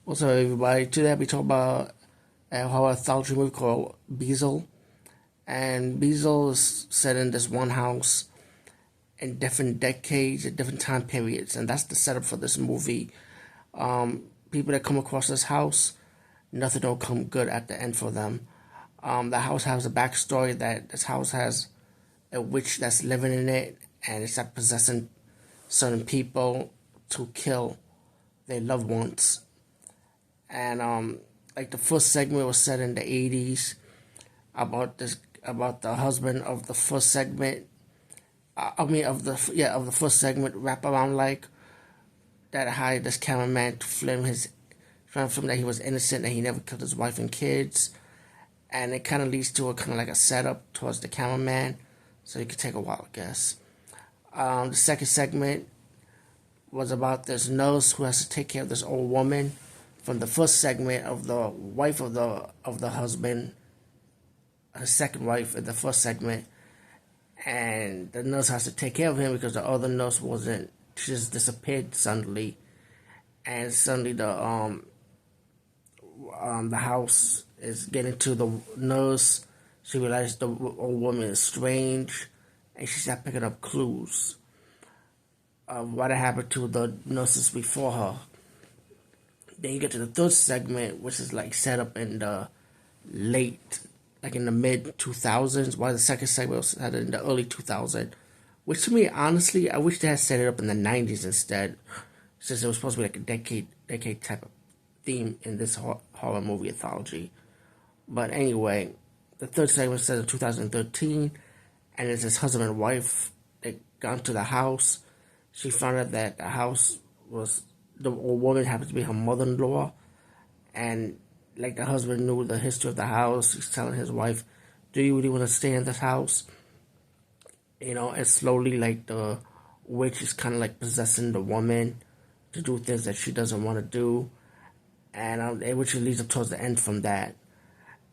What's up, everybody? Today we talk about a horror anthology movie called Beezel. And Beezel is set in this one house in different decades and different time periods. And that's the setup for this movie. People that come across this house, nothing will come good at the end for them. The house has a backstory that this house has a witch that's living in it, and it's like possessing certain people to kill their loved ones. And like the first segment was set in the 80s about the husband of the first segment. Of the first segment wrap around like that hired this cameraman to film that he was innocent and he never killed his wife and kids, and it kind of leads to a kind of like a setup towards the cameraman, so it could take a while, I guess. The second segment was about this nurse who has to take care of this old woman from the first segment of the wife of the husband, his second wife in the first segment, and the nurse has to take care of him because the other nurse wasn't. She just disappeared suddenly, and suddenly the house is getting to the nurse. She realized the old woman is strange, and she started picking up clues of what had happened to the nurses before her. Then you get to the third segment, which is like set up in the mid 2000s, while the second segment was set in the early 2000s. Which to me, honestly, I wish they had set it up in the 90s instead, since it was supposed to be like a decade type of theme in this horror movie anthology. But anyway, the third segment says in 2013, and it's his husband and wife. They got into the house. She found out that the house was, the old woman happened to be her mother-in-law, and like the husband knew the history of the house. He's telling his wife, "Do you really want to stay in this house?" And slowly, like the witch is kind of like possessing the woman to do things that she doesn't want to do, and which leads up towards the end from that,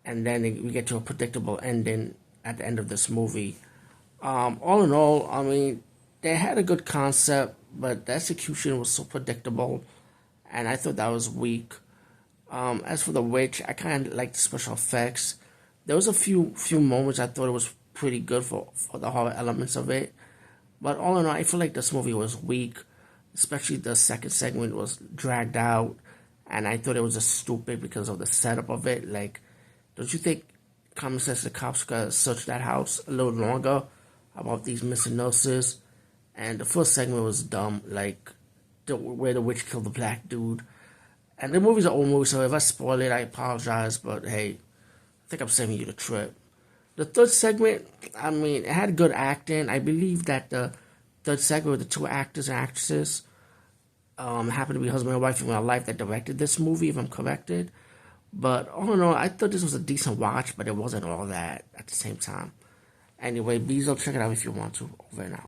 and then we get to a predictable ending at the end of this movie. All in all, I mean, they had a good concept, but the execution was so predictable, and I thought that was weak. As for the witch, I kind of liked the special effects. There was a few moments I thought it was pretty good for the horror elements of it, but all in all, I feel like this movie was weak. Especially the second segment was dragged out, and I thought it was just stupid because of the setup of it. Like, don't you think common sense the cops could search that house a little longer about these missing nurses? And the first segment was dumb, like where the witch killed the black dude. And the movie's an old movie, so if I spoil it, I apologize. But hey, I think I'm saving you the trip. The third segment, I mean, it had good acting. I believe that the third segment with the two actors and actresses happened to be husband and wife in real life that directed this movie, if I'm corrected. But all in all, I thought this was a decent watch, but it wasn't all that at the same time. Anyway, Beezel, check it out if you want to. Over and out.